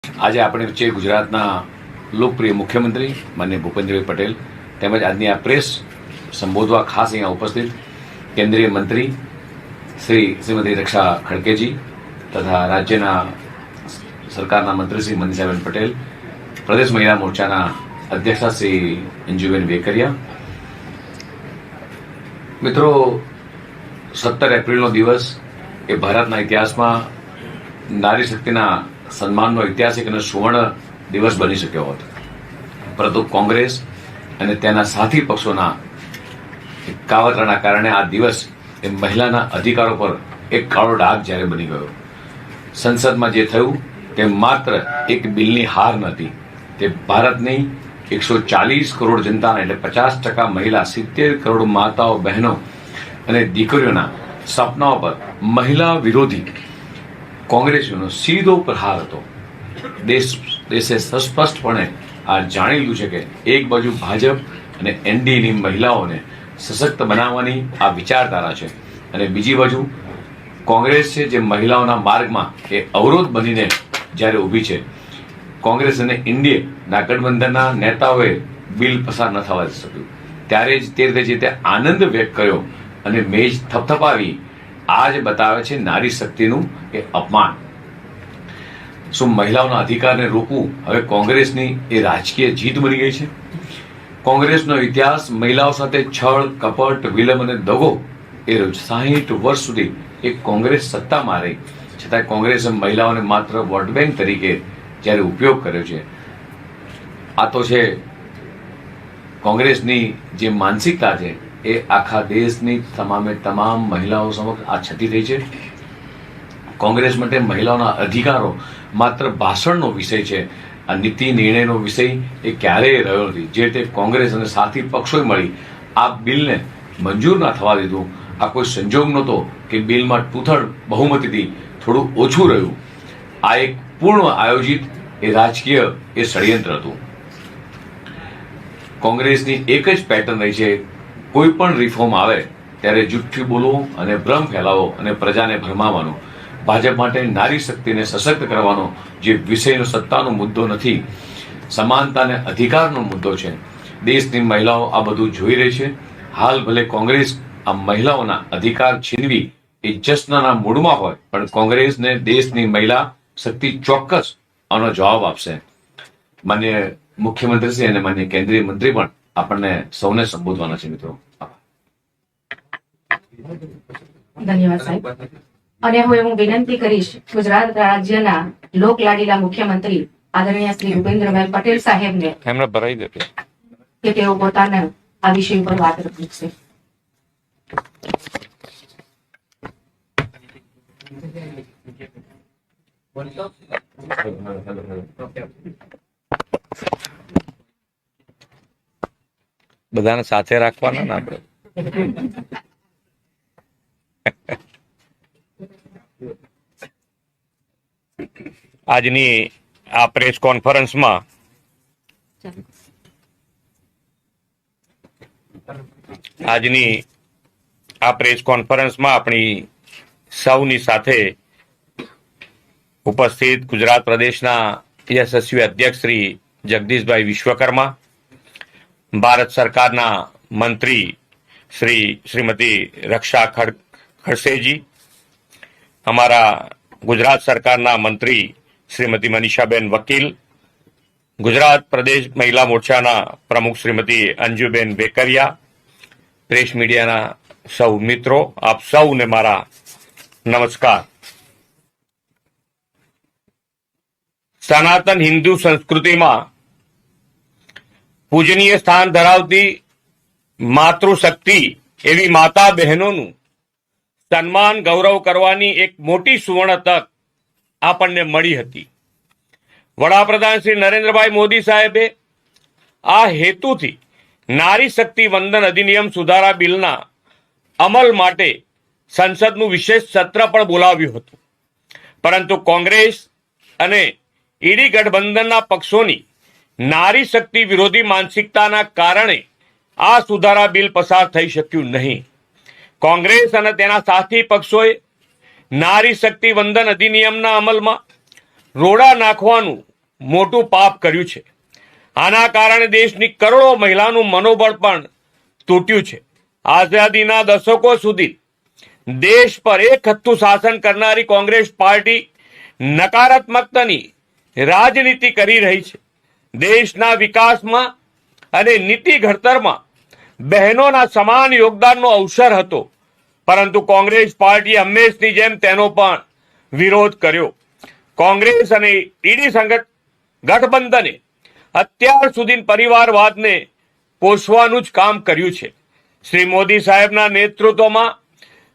આજે આપણી વચ્ચે ગુજરાતના લોકપ્રિય મુખ્યમંત્રી માનનીય ભૂપેન્દ્રભાઈ પટેલ તેમજ આજની આ પ્રેસ સંબોધવા ખાસ અહીંયા ઉપસ્થિત કેન્દ્રીય મંત્રી શ્રીમતી રક્ષા ખડકેજી તથા રાજ્યના સરકારના મંત્રી શ્રી મનીષાબેન પટેલ, પ્રદેશ મહિલા મોરચાના અધ્યક્ષા શ્રી અંજુબેન વેકરિયા. મિત્રો, 17 એપ્રિલનો દિવસ એ ભારતના ઇતિહાસમાં નારી શક્તિના સન્માનનો ઐતિહાસિક અને સુવર્ણ દિવસ બની શક્યો હતો, પરંતુ કોંગ્રેસ અને તેના સાથી પક્ષોના કાવતરાના કારણે આ દિવસ એ મહિલાના અધિકારો પર એક કાળો ડાઘ જ્યારે બની ગયો. સંસદમાં જે થયું તે માત્ર એક બિલની હાર નથી, તે ભારતની 140 કરોડ જનતાના એટલે 50% મહિલા, 70 કરોડ માતાઓ, બહેનો અને દીકરીઓના સપનાઓ પર મહિલા વિરોધી કોંગ્રેસીઓનો સીધો પ્રહાર હતો. દેશે સ્પષ્ટપણે આ જાણી લીધું છે કે એક બાજુ ભાજપ અને એનડીએની મહિલાઓને સશક્ત બનાવવાની આ વિચારધારા છે, અને બીજી બાજુ કોંગ્રેસ છે જે મહિલાઓના માર્ગમાં એ અવરોધ બનીને જ્યારે ઊભી છે. કોંગ્રેસ અને એનડીએના ગઠબંધનના નેતાઓએ બિલ પસાર ન થવા શક્યું, ત્યારે જ તે રીતે જે તે આનંદ વ્યક્ત કર્યો અને મેજ થપથપાવી આ જ બતાવે છે નારી શક્તિનું એ અપમાન. શું મહિલાઓના અધિકારને રોકવું હવે કોંગ્રેસની એ રાજકીય જીત બની ગઈ છે? કોંગ્રેસનો ઇતિહાસ મહિલાઓ સાથે છળ, કપટ, વિલંબ અને દગો એ 60 વર્ષ સુધી એક કોંગ્રેસ સત્તામાં રહી, છતાં કોંગ્રેસે મહિલાઓને માત્ર વોટ બેંક તરીકે જ્યારે ઉપયોગ કર્યો છે. આ તો છે કોંગ્રેસની જે માનસિકતા છે એ આખા દેશની તમામ મહિલાઓ સમક્ષ આ છતી થઈ છે. કોંગ્રેસ માટે મહિલાઓના અધિકારો માત્ર ભાષણનો વિષય છે, આ નીતિ નિર્ણયનો વિષય એ ક્યારેય રહ્યો નથી. જે તે કોંગ્રેસ અને સાથી પક્ષોએ મળી આ બિલને મંજૂર ના થવા દીધું. આ કોઈ સંજોગ નહોતો કે બિલમાં 2/3 બહુમતીથી થોડું ઓછું રહ્યું. આ એક પૂર્ણ આયોજિત એ રાજકીય એ ષડયંત્ર હતું. કોંગ્રેસની એક જ પેટર્ન રહી છે, કોઈ પણ રિફોર્મ આવે ત્યારે જુઠ્ઠી બોલવો અને ભ્રમ ફેલાવો અને પ્રજાને ભરમાવાનો. ભાજપ માટે નારી શક્તિને સશક્ત કરવાનો જે વિષયનો સત્તાનો મુદ્દો નથી, સમાનતા અને અધિકારનો મુદ્દો છે. દેશની મહિલાઓ આ બધું જોઈ રહી છે. હાલ ભલે કોંગ્રેસ આ મહિલાઓના અધિકાર છીનવી એ જશ્નના મૂડમાં હોય, પણ કોંગ્રેસને દેશની મહિલા શક્તિ ચોક્કસ આનો જવાબ આપશે. માન્ય મુખ્યમંત્રી શ્રી અને માન્ય કેન્દ્રીય મંત્રી પણ આપણને સૌને સંબોધવાના છે. મિત્રો, ધન્યવાદ સાહેબ. અને હવે હું વિનંતી કરીશ ગુજરાત રાજ્યના લોકલાડીલા મુખ્યમંત્રી આદરણીય શ્રી ભૂપેન્દ્રભાઈ પટેલ સાહેબને એમને ભરાઈ દે કે તેઓ પોતાના આ વિષય ઉપર વાત કરશે. બધાને સાથે રાખવાના ને આપણે. આજની આ પ્રેસ કોન્ફરન્સમાં આપણી સૌની સાથે ઉપસ્થિત ગુજરાત પ્રદેશના યશસ્વી અધ્યક્ષ શ્રી જગદીશભાઈ વિશ્વકર્મા, ભારત સરકારના મંત્રી શ્રીમતી રક્ષા ખડસેજી, અમારા ગુજરાત સરકારના મંત્રી શ્રીમતી મનીષાબેન વકીલ, ગુજરાત પ્રદેશ મહિલા મોરચાના પ્રમુખ શ્રીમતી અંજુબેન વેકરિયા, પ્રેસ મીડિયાના સૌ મિત્રો, આપ સૌને મારા નમસ્કાર. સનાતન હિન્દુ સંસ્કૃતિમાં પૂજનીય સ્થાન ધરાવતી માતૃશક્તિ એવી માતા બહેનોનું સન્માન, ગૌરવ કરવાની એક મોટી સુવર્ણ તક આપણને મળી હતી. વડાપ્રધાન શ્રી નરેન્દ્રભાઈ મોદી સાહેબે આ હેતુથી નારી શક્તિ વંદન અધિનિયમ સુધારા બિલના અમલ માટે સંસદનું વિશેષ સત્ર પણ બોલાવ્યું હતું, પરંતુ કોંગ્રેસ અને ઈડી ગઠબંધનના પક્ષોની નારી શક્તિ વિરોધી માનસિકતાના કારણે આ સુધારા બિલ પસાર થઈ શક્યું નહીં. કોંગ્રેસ અને તેના સાથી પક્ષોએ નારી શક્તિ વંદન અધિનિયમના અમલમાં રોડા નાખવાનું મોટું પાપ કર્યું છે. આના કારણે દેશની કરોડો મહિલાનું મનોબળ પણ તૂટ્યું છે. આઝાદીના દશકો સુધી દેશ પર એક હથ્થું શાસન કરનારી કોંગ્રેસ પાર્ટી નકારાત્મકતાની રાજનીતિ કરી રહી છે. દેશના વિકાસમાં અને નીતિ ઘડતરમાં બહેનોના સમાન યોગદાનનો અવસર હતો, પરંતુ કોંગ્રેસ પાર્ટીએ હંમેશની જેમ તેનો પણ વિરોધ કર્યો. કોંગ્રેસ અને ઈડી ગઠબંધને અત્યાર સુધી પરિવારવાદને પોષવાનું જ કામ કર્યું છે. શ્રી મોદી સાહેબના નેતૃત્વમાં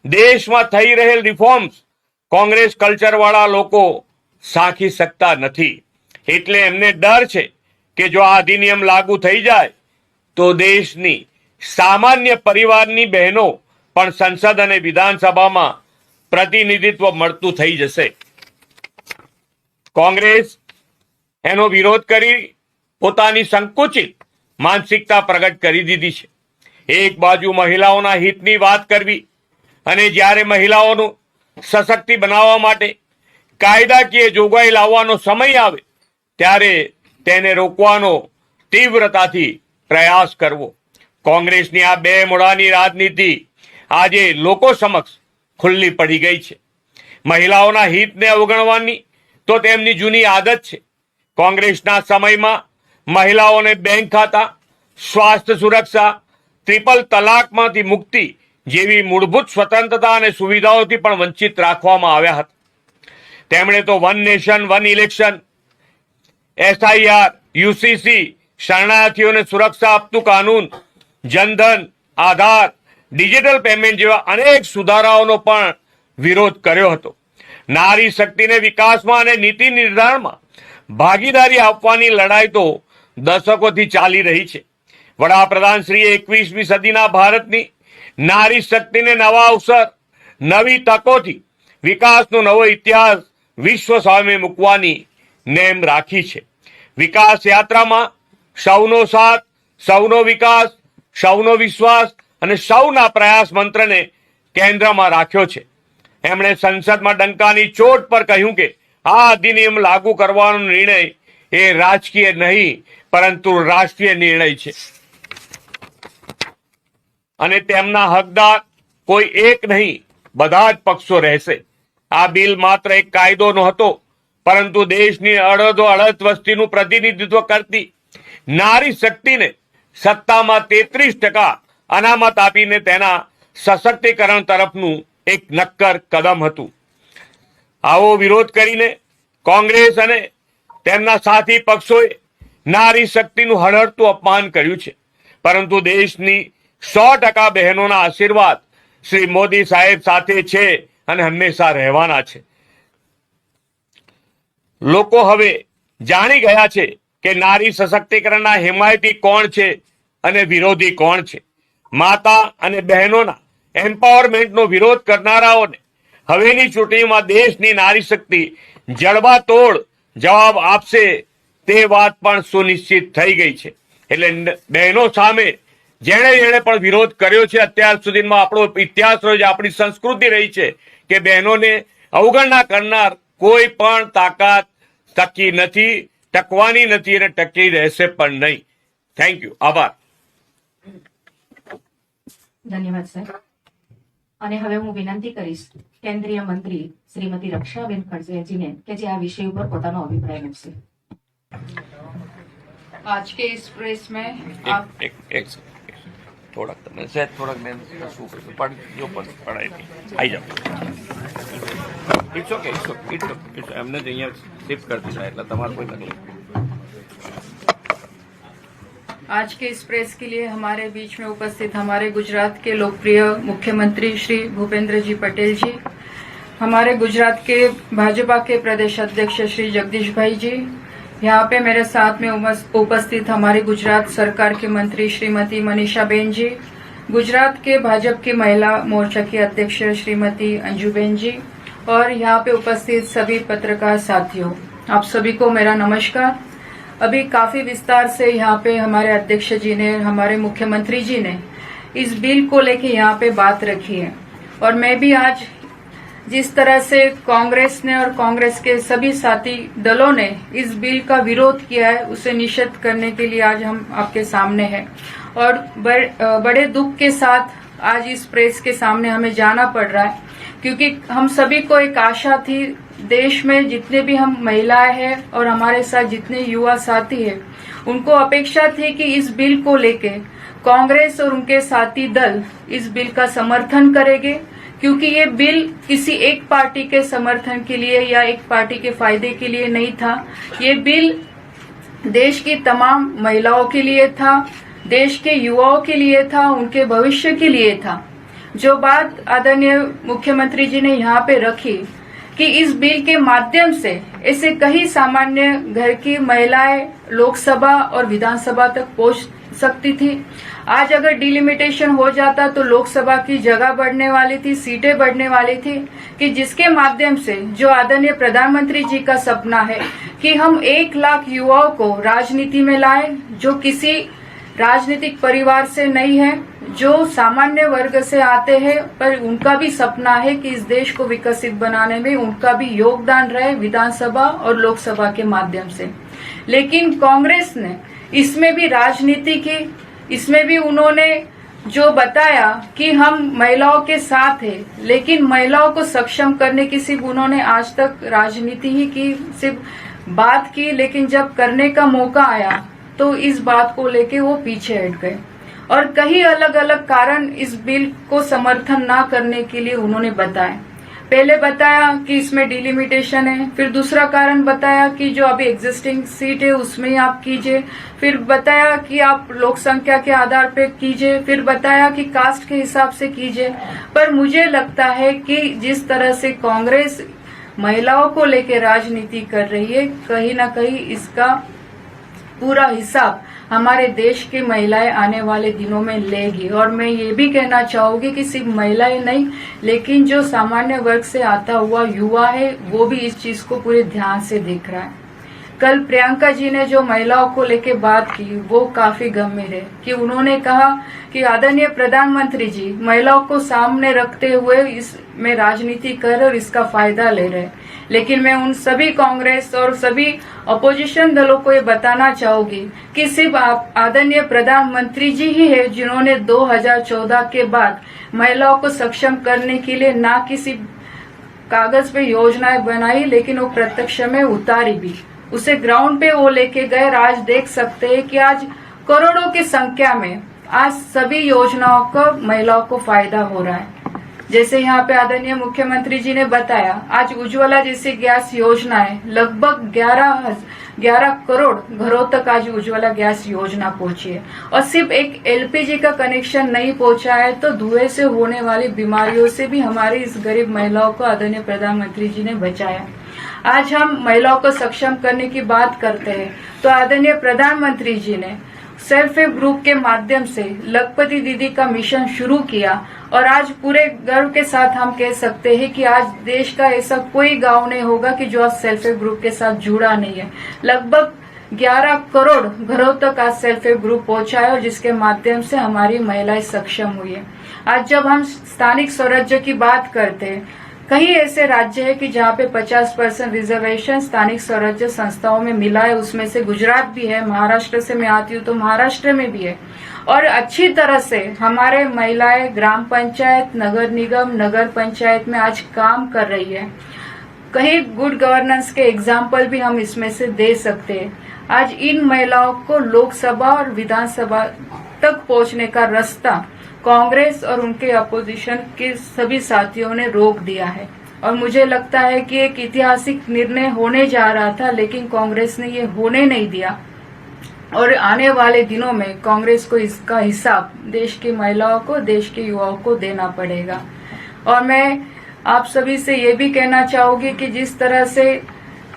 દેશમાં થઈ રહેલ રિફોર્મ્સ કોંગ્રેસ કલ્ચરવાળા લોકો સાંખી શકતા નથી. એટલે એમને ડર છે કે જો આ અધિનિયમ લાગુ થઈ જાય તો દેશની સામાન્ય પરિવારની બહેનો પણ સંસદ અને વિધાનસભામાં પ્રતિનિધિત્વ મળતું થઈ જશે. કોંગ્રેસ એનો વિરોધ કરી પોતાની સંકુચિત માનસિકતા પ્રગટ કરી દીધી છે. એક બાજુ મહિલાઓના હિતની વાત કરવી અને જ્યારે મહિલાઓનું સશક્તિ બનાવવા માટે કાયદાકીય જોગવાઈ લાવવાનો સમય આવે ત્યારે તેને રોકવાનો તીવ્રતાથી પ્રયાસ કરવો. કોંગ્રેસની આ બે મોઢાની રાજનીતિ આજે લોકો સમક્ષ ખુલ્લી પડી ગઈ છે. મહિલાઓના હિતને અવગણવાની તો તેમની જૂની આદત છે. કોંગ્રેસના સમયમાં મહિલાઓને બેંક ખાતા, સ્વાસ્થ્ય સુરક્ષા, ટ્રિપલ તલાકમાંથી મુક્તિ જેવી મૂળભૂત સ્વતંત્રતા અને સુવિધાઓથી પણ વંચિત રાખવામાં આવ્યા હતા. તેમણે તો one nation one election, SIR, UCC, શરણાર્થીઓને સુરક્ષા આપતું કાનૂન, જનધન, આધાર, ડિજિટલ પેમેન્ટ જેવા અનેક સુધારાઓનો પણ વિરોધ કર્યો હતો. નારી શક્તિને વિકાસમાં અને નીતિ નિર્ધારણમાં ભાગીદારી આપવાની લડાઈ તો દશકોથી ચાલી રહી છે. વડાપ્રધાન શ્રી 21મી સદીના ભારતની નારી શક્તિને નવા અવસર, નવી તકોથી વિકાસનો નવો ઇતિહાસ વિશ્વ સામે મૂકવાની નેમ રાખી છે. વિકાસ યાત્રામાં સૌનો સાથ, સૌનો વિકાસ, સૌનો વિશ્વાસ અને સૌના પ્રયાસ મંત્રને કેન્દ્રમાં રાખ્યો છે. એમણે સંસદમાં ડંકાની ચોટ પર કહ્યું કે આ અધિનિયમ લાગુ કરવાનો નિર્ણય એ રાજકીય નહીં પરંતુ રાષ્ટ્રીય નિર્ણય છે અને તેમના હકદાર કોઈ એક નહીં, બધા જ પક્ષો રહેશે. આ બિલ માત્ર એક કાયદો નહોતો, પરંતુ દેશની અડધ વસ્તીનું પ્રતિનિધિત્વ કરતી નારી શક્તિને સત્તામાં 33% અનામત આપીને તેના સશક્તિકરણ તરફનું એક નક્કર કદમ હતું. આવો વિરોધ કરીને કોંગ્રેસ અને તેમના સાથી પક્ષોએ નારી શક્તિનું હળહળતું અપમાન કર્યું છે. પરંતુ દેશની 100% બહેનોના આશીર્વાદ શ્રી મોદી સાહેબ સાથે છે અને હંમેશા રહેવાના છે. લોકો હવે જાણી ગયા છે કે નારી સશક્તિકરણના હિમાયતી કોણ છે અને વિરોધી કોણ છે. માતા અને બહેનોના એમ્પાવરમેન્ટનો વિરોધ કરનારાઓને હવેની ચૂંટણીમાં દેશની નારી શક્તિ જડબાતોડ જવાબ આપશે તે વાત પણ સુનિશ્ચિત થઈ ગઈ છે. એટલે બહેનો સામે જેણે પણ વિરોધ કર્યો છે, અત્યાર સુધીમાં આપણો ઇતિહાસ રહ્યો છે, આપણી સંસ્કૃતિ રહી છે કે બહેનોને અવગણના કરનાર કોઈ પણ તાકાત ટકી નથી, ટકવાની નથી અને ટકી રહેશે પણ નહીં. Thank you. આભાર. ધન્યવાદ સાહેબ. અને હવે હું વિનંતી કરીશ કેન્દ્રીય મંત્રી શ્રીમતી રક્ષાબેન ખડસેજીને કે જે આ વિષય ઉપર પોતાનો અભિપ્રાય મૂકશે. आज के इस प्रेस में आप એક થોડાક તમે સહેજ થોડાક મેં શું કર્યું પણ જો પણ પડાય નહીં આવી જાઓ. ઇટ્સ ઓકે એમને જ અહીંયા શિફ્ટ કરી દીધા એટલે તમારે કોઈ તકલીફ. आज के इस प्रेस के लिए हमारे बीच में उपस्थित हमारे गुजरात के लोकप्रिय मुख्यमंत्री श्री भूपेंद्र जी पटेल जी, हमारे गुजरात के भाजपा के प्रदेश अध्यक्ष श्री जगदीश भाई जी, यहाँ पे मेरे साथ में उपस्थित हमारी गुजरात सरकार के मंत्री श्रीमती मनीषा बेन जी, गुजरात के भाजपा की महिला मोर्चा की अध्यक्ष श्रीमती अंजुबेन जी और यहाँ पे उपस्थित सभी पत्रकार साथियों, आप सभी को मेरा नमस्कार. अभी काफी विस्तार से यहाँ पे हमारे अध्यक्ष जी ने, हमारे मुख्यमंत्री जी ने इस बिल को लेके यहाँ पे बात रखी है और मैं भी आज जिस तरह से कांग्रेस ने और कांग्रेस के सभी साथी दलों ने इस बिल का विरोध किया है, उसे निषेध करने के लिए आज हम आपके सामने हैं। और बड़े दुख के साथ आज इस प्रेस के सामने हमें जाना पड़ रहा है, क्योंकि हम सभी को एक आशा थी, देश में जितने भी हम महिलाएं हैं और हमारे साथ जितने युवा साथी हैं, उनको अपेक्षा थी कि इस बिल को लेके कांग्रेस और उनके साथी दल इस बिल का समर्थन करेंगे, क्योंकि ये बिल किसी एक पार्टी के समर्थन के लिए या एक पार्टी के फायदे के लिए नहीं था। ये बिल देश की तमाम महिलाओं के लिए था, देश के युवाओं के लिए था, उनके भविष्य के लिए था। जो बात आदरणीय मुख्यमंत्री जी ने यहाँ पे रखी कि इस बिल के माध्यम से ऐसे कई सामान्य घर की महिलाएं लोकसभा और विधानसभा तक पहुंच सकती थी। आज अगर डिलिमिटेशन हो जाता तो लोकसभा की जगह बढ़ने वाली थी, सीटें बढ़ने वाली थी, कि जिसके माध्यम से जो आदरणीय प्रधानमंत्री जी का सपना है कि हम 1 लाख युवाओं को राजनीति में लाएं, जो किसी राजनीतिक परिवार से नहीं है, जो सामान्य वर्ग से आते हैं, पर उनका भी सपना है कि इस देश को विकसित बनाने में उनका भी योगदान रहे विधानसभा और लोकसभा के माध्यम से। लेकिन कांग्रेस ने इसमें भी राजनीति की, इसमें भी उन्होंने जो बताया कि हम महिलाओं के साथ हैं, लेकिन महिलाओं को सक्षम करने की सिर्फ उन्होंने आज तक राजनीति ही की, सिर्फ बात की, लेकिन जब करने का मौका आया तो इस बात को लेके वो पीछे हट गए। और कई अलग अलग कारण इस बिल को समर्थन ना करने के लिए उन्होंने बताए। पहले बताया कि इसमें डिलिमिटेशन है, फिर दूसरा कारण बताया कि जो अभी एग्जिस्टिंग सीट है उसमें ही आप कीजिए, फिर बताया कि आप लोक संख्या के आधार पे कीजिए, फिर बताया कि कास्ट के हिसाब से कीजिए। पर मुझे लगता है कि जिस तरह से कांग्रेस महिलाओं को लेकर राजनीति कर रही है, कहीं ना कहीं इसका पूरा हिसाब हमारे देश की महिलाएं आने वाले दिनों में लेगी। और मैं ये भी कहना चाहूंगी कि सिर्फ महिलाएं नहीं, लेकिन जो सामान्य वर्ग से आता हुआ युवा है वो भी इस चीज को पूरे ध्यान से देख रहा है। कल प्रियंका जी ने जो महिलाओं को लेके बात की वो काफी गंभीर है, कि उन्होंने कहा कि आदरणीय प्रधानमंत्री जी महिलाओं को सामने रखते हुए इसमें राजनीति कर और इसका फायदा ले रहे। लेकिन मैं उन सभी कांग्रेस और सभी अपोजिशन दलों को ये बताना चाहूंगी कि सिर्फ आदरणीय प्रधानमंत्री जी ही है जिन्होंने 2014 के बाद महिलाओं को सक्षम करने के लिए ना किसी कागज पे योजनाएं बनाई, लेकिन वो प्रत्यक्ष में उतारी भी, उसे ग्राउंड पे वो लेके गए। आज देख सकते हैं कि आज करोड़ों की संख्या में आज सभी योजनाओं का महिलाओं को फायदा हो रहा है। जैसे यहाँ पे आदरणीय मुख्यमंत्री जी ने बताया, आज उज्ज्वला जैसी गैस योजना है, लगभग 11 करोड़ घरों तक आज उज्ज्वला गैस योजना पहुंची है। और सिर्फ एक एलपीजी का कनेक्शन नहीं पहुंचा है, तो धुएं से होने वाली बीमारियों से भी हमारी इस गरीब महिलाओं को आदरणीय प्रधानमंत्री जी ने बचाया। आज हम महिलाओं को सक्षम करने की बात करते हैं, तो आदरणीय प्रधानमंत्री जी ने सेल्फ हेल्प ग्रुप के माध्यम से लखपति दीदी का मिशन शुरू किया। और आज पूरे गर्व के साथ हम कह सकते हैं कि आज देश का ऐसा कोई गांव नहीं होगा कि जो आज सेल्फ हेल्प ग्रुप के साथ जुड़ा नहीं है। लगभग 11 करोड़ घरों तक आज सेल्फ हेल्प ग्रुप पहुंचा है, और जिसके माध्यम से हमारी महिलाएं सक्षम हुई है। आज जब हम स्थानिक स्वराज्य की बात करते हैं, कई ऐसे राज्य है कि जहाँ पे 50% रिजर्वेशन स्थानिक स्वराज्य संस्थाओं में मिला है, उसमें से गुजरात भी है। महाराष्ट्र से मैं आती हूँ तो महाराष्ट्र में भी है। और अच्छी तरह से हमारे महिलाएं ग्राम पंचायत, नगर निगम, नगर पंचायत में आज काम कर रही है। कई गुड गवर्नेंस के एग्जाम्पल भी हम इसमें से दे सकते हैं। आज इन महिलाओं को लोकसभा और विधानसभा तक पहुंचने का रास्ता कांग्रेस और उनके अपोजिशन के सभी साथियों ने रोक दिया है। और मुझे लगता है कि एक ऐतिहासिक निर्णय होने जा रहा था, लेकिन कांग्रेस ने ये होने नहीं दिया। और आने वाले दिनों में कांग्रेस को इसका हिसाब देश की महिलाओं को, देश के युवाओं को देना पड़ेगा। और मैं आप सभी से ये भी कहना चाहूंगी कि जिस तरह से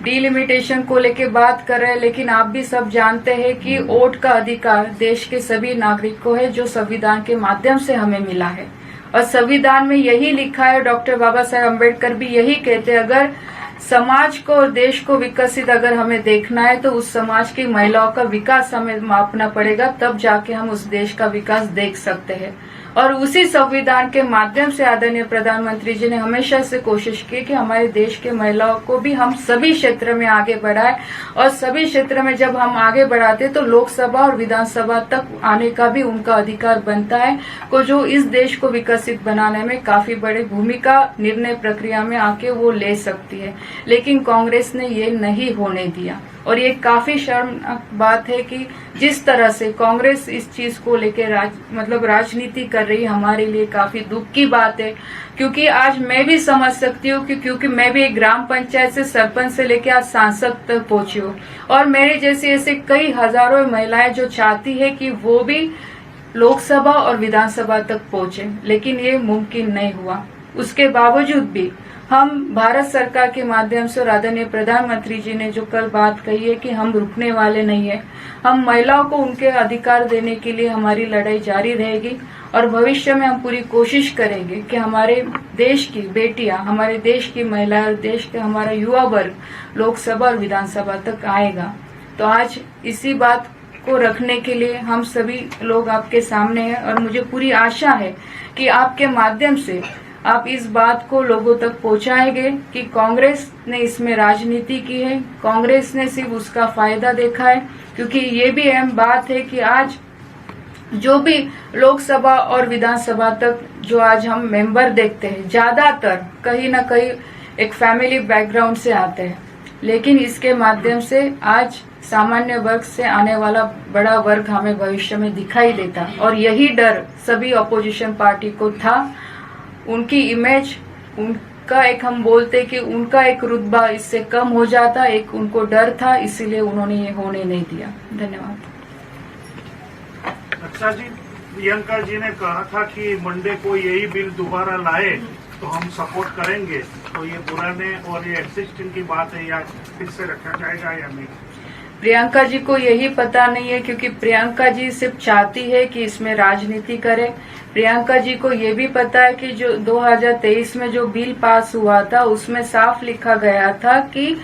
डिलिमिटेशन को लेके बात कर रहे हैं, लेकिन आप भी सब जानते हैं कि वोट का अधिकार देश के सभी नागरिक को है, जो संविधान के माध्यम से हमें मिला है। और संविधान में यही लिखा है, डॉक्टर बाबा साहेब अम्बेडकर भी यही कहते हैं, अगर समाज को और देश को विकसित अगर हमें देखना है तो उस समाज की महिलाओं का विकास हमें मापना पड़ेगा, तब जाके हम उस देश का विकास देख सकते हैं। और उसी संविधान के माध्यम से आदरणीय प्रधानमंत्री जी ने हमेशा से कोशिश की कि हमारे देश के महिलाओं को भी हम सभी क्षेत्र में आगे बढ़ाए, और सभी क्षेत्र में जब हम आगे बढ़ाते तो लोकसभा और विधानसभा तक आने का भी उनका अधिकार बनता है, को जो इस देश को विकसित बनाने में काफी बड़ी भूमिका निर्णय प्रक्रिया में आके वो ले सकती है। लेकिन कांग्रेस ने ये नहीं होने दिया, और ये काफी शर्मनाक बात है कि जिस तरह से कांग्रेस इस चीज को लेकर राजनीति कर रही है, हमारे लिए काफी दुख की बात है। क्योंकि आज मैं भी समझ सकती हूँ कि क्योंकि मैं भी एक ग्राम पंचायत से सरपंच से लेकर आज सांसद तक पहुंची हूँ, और मेरे जैसे ऐसे कई हजारों महिलाएं जो चाहती है कि वो भी लोकसभा और विधानसभा तक पहुंचे, लेकिन ये मुमकिन नहीं हुआ। उसके बावजूद भी हम भारत सरकार के माध्यम से और आदरणीय प्रधानमंत्री जी ने जो कल बात कही है कि हम रुकने वाले नहीं है, हम महिलाओं को उनके अधिकार देने के लिए हमारी लड़ाई जारी रहेगी, और भविष्य में हम पूरी कोशिश करेंगे कि हमारे देश की बेटियां, हमारे देश की महिलाएं, देश के हमारा युवा वर्ग लोकसभा और विधानसभा तक आएगा। तो आज इसी बात को रखने के लिए हम सभी लोग आपके सामने हैं, और मुझे पूरी आशा है कि आपके माध्यम से आप इस बात को लोगों तक पहुंचाएंगे कि कांग्रेस ने इसमें राजनीति की है, कांग्रेस ने सिर्फ उसका फायदा देखा है। क्योंकि ये भी अहम बात है कि आज जो भी लोकसभा और विधानसभा तक जो आज हम मेंबर देखते हैं, ज्यादातर कहीं ना कहीं एक फैमिली बैकग्राउंड से आते हैं, लेकिन इसके माध्यम से आज सामान्य वर्ग से आने वाला बड़ा वर्ग हमें भविष्य में दिखाई देता, और यही डर सभी अपोजिशन पार्टी को था। उनकी इमेज, उनका एक, हम बोलते कि उनका एक रुतबा इससे कम हो जाता, एक उनको डर था, इसीलिए उन्होंने ये होने नहीं दिया। धन्यवाद। अच्छा जी, प्रियंका जी ने कहा था कि मंडे को यही बिल दोबारा लाए तो हम सपोर्ट करेंगे, तो ये पुराने और ये एग्जिस्टिंग की बात है या फिर से रखा जाएगा या नहीं? प्रियंका जी को यही पता नहीं है, क्योंकि प्रियंका जी सिर्फ चाहती है कि इसमें राजनीति करे। प्रियंका जी को ये भी पता है कि जो 2023 में जो बिल पास हुआ था उसमें साफ लिखा गया था कि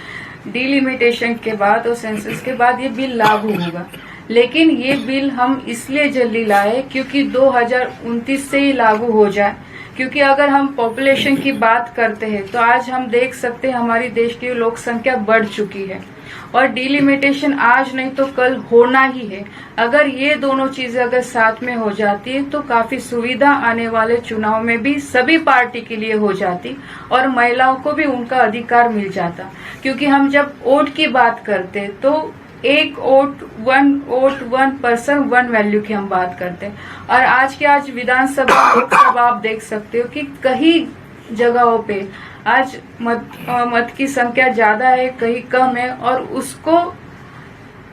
डिलिमिटेशन के बाद और सेंसस के बाद ये बिल लागू होगा, लेकिन ये बिल हम इसलिए जल्दी लाए क्योंकि 2029 से ही लागू हो जाए। क्योंकि अगर हम पॉपुलेशन की बात करते हैं तो आज हम देख सकते हैं हमारी देश की लोक संख्या बढ़ चुकी है, और डिलिमिटेशन आज नहीं तो कल होना ही है। अगर ये दोनों चीजें अगर साथ में हो जाती है तो काफी सुविधा आने वाले चुनाव में भी सभी पार्टी के लिए हो जाती, और महिलाओं को भी उनका अधिकार मिल जाता। क्योंकि हम जब वोट की बात करते तो एक vote one person one value की हम बात करते हैं, और आज विधानसभा लोकसभा आप देख सकते हो कि कई जगहों पे आज मत की संख्या ज्यादा है, कहीं कम है, और उसको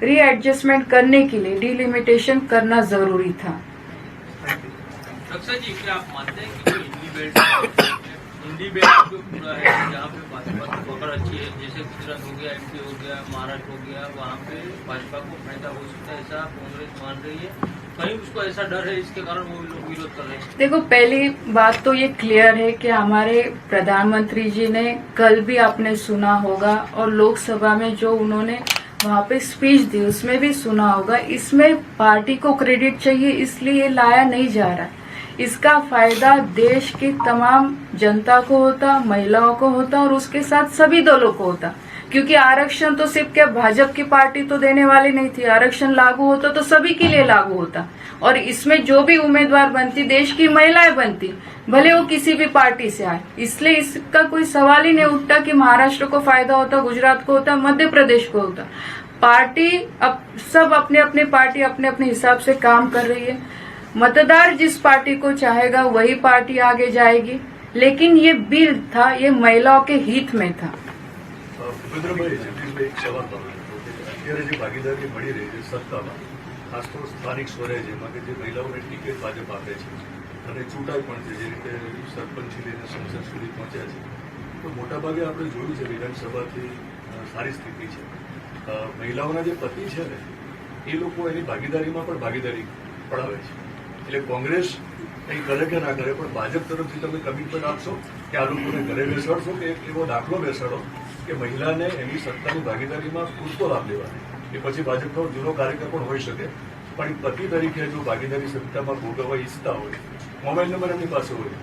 रीएडजस्टमेंट करने के लिए डिलिमिटेशन करना जरूरी था। रक्षा जी, क्या आप मानते हैं कि हिंदी बेल्ट जो पूरा है जहाँ पे भाजपा की पकड़ अच्छी है, जैसे गुजरात हो गया, एमपी हो गया, महाराष्ट्र हो गया, वहाँ पे भाजपा को फायदा हो सकता है, ऐसा कांग्रेस मान रही है? कहीं उसको ऐसा डर है इसके कारण वो लोग विरोध कर रहे हैं? देखो, पहली बात तो ये क्लियर है कि हमारे प्रधानमंत्री जी ने कल भी आपने सुना होगा, और लोकसभा में जो उन्होंने वहाँ पे स्पीच दी उसमें भी सुना होगा, इसमें पार्टी को क्रेडिट चाहिए इसलिए ये लाया नहीं जा रहा है। इसका फायदा देश की तमाम जनता को होता, महिलाओं को होता, और उसके साथ सभी दलों को होता। क्योंकि आरक्षण तो सिर्फ क्या भाजपा की पार्टी तो देने वाली नहीं थी, आरक्षण लागू होता तो सभी के लिए लागू होता, और इसमें जो भी उम्मीदवार बनती देश की महिलाएं बनती, भले वो किसी भी पार्टी से आए। इसलिए इसका कोई सवाल ही नहीं उठता कि महाराष्ट्र को फायदा होता, गुजरात को होता, मध्य प्रदेश को होता। पार्टी अब सब अपने अपने हिसाब से काम कर रही है। मतदार जिस पार्टी को चाहेगा वही पार्टी आगे जाएगी, लेकिन ये बिल था, ये महिलाओं के हित में था। ભૂપેન્દ્રભાઈ, જગદીશભાઈ, એક સવાલ તમારો. અત્યારે જે ભાગીદારી મળી રહી છે સત્તામાં, ખાસ તો સ્થાનિક સ્વરાજ જેમાં કે જે મહિલાઓને ટિકિટ ભાજપ આપે છે અને ચૂંટાય પણ છે, જે રીતે સરપંચથી લઈને સંસદ સુધી પહોંચ્યા છે, તો મોટાભાગે આપણે જોયું છે વિધાનસભાથી સારી સ્થિતિ છે. મહિલાઓના જે પતિ છે ને એ લોકો એની ભાગીદારીમાં પણ ભાગીદારી પડાવે છે. એટલે કોંગ્રેસ કંઈ કરે કે ના કરે, પણ ભાજપ તરફથી તમે કમિટમેન્ટ આપશો કે આ લોકોને ઘરે બેસાડશો, કે એક એવો દાખલો બેસાડો કે મહિલાને એની સત્તાની ભાગીદારીમાં પૂરતો લાભ લેવાનો, એ પછી ભાજપનો જૂનો કાર્યકર પણ હોઈ શકે, પણ પતિ તરીકે જો ભાગીદારી સત્તામાં ભોગવવા ઈચ્છતા હોય, મોબાઈલ નંબર એમની પાસે હોય,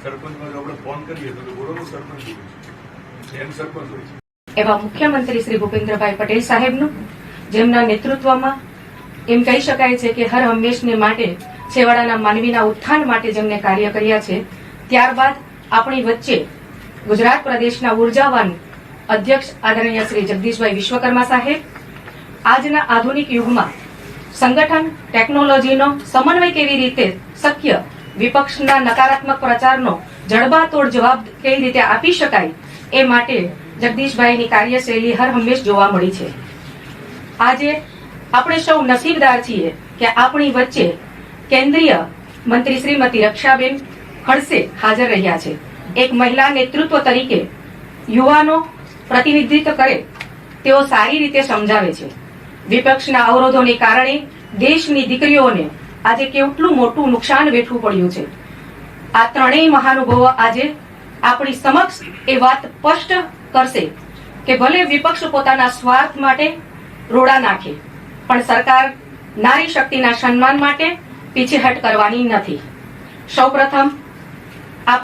સરપંચમાં જો આપણે ફોન કરીએ તો બોલોનો સરપંચ હોય છે, એમ સરપંચ હોય છે. એવા મુખ્યમંત્રી શ્રી ભૂપેન્દ્રભાઈ પટેલ સાહેબનું, જેમના નેતૃત્વમાં એમ કહી શકાય છે કે હર હંમેશને માટે છેવાડાના માનવીના ઉત્થાન માટે જેમને કાર્ય કર્યા છે. ત્યારબાદ આપણી વચ્ચે ગુજરાત પ્રદેશના ઉર્જાવાન અધ્યક્ષ આદરણીય શ્રી જગદીશભાઈ વિશ્વકર્મા સાહેબ, આજના આધુનિક યુગમાં સંગઠન ટેકનોલોજીનો સમન્વય કેવી રીતે શક્ય, વિપક્ષના નકારાત્મક પ્રચારનો જડબાતોડ જવાબ કેવી રીતે આપી શકાય, એ માટે જગદીશભાઈની કાર્યશૈલી હર હંમેશ જોવા મળી છે. આજે આપણે સૌ નસીબદાર છીએ કે આપણી વચ્ચે કેન્દ્રીય મંત્રી શ્રીમતી રક્ષાબેન ખડસે હાજર રહ્યા છે. એક મહિલા નેતૃત્વ તરીકે યુવાનો પ્રતિનિધિત્વ કરે તેઓ સારી રીતે સમજાવે છે. વિપક્ષના અવરોધોને કારણે દેશની દીકરીઓને આજે કેટલું મોટું નુકસાન વેઠવું પડ્યું છે. આ ત્રણેય મહાનુભાવો આજે આપણી સમક્ષ એ વાત સ્પષ્ટ કરશે કે ભલે વિપક્ષ પોતાના સ્વાર્થ માટે રોડા નાખે, પણ સરકાર નારી શક્તિના સન્માન માટે પીછેહટ કરવાની નથી. સૌપ્રથમ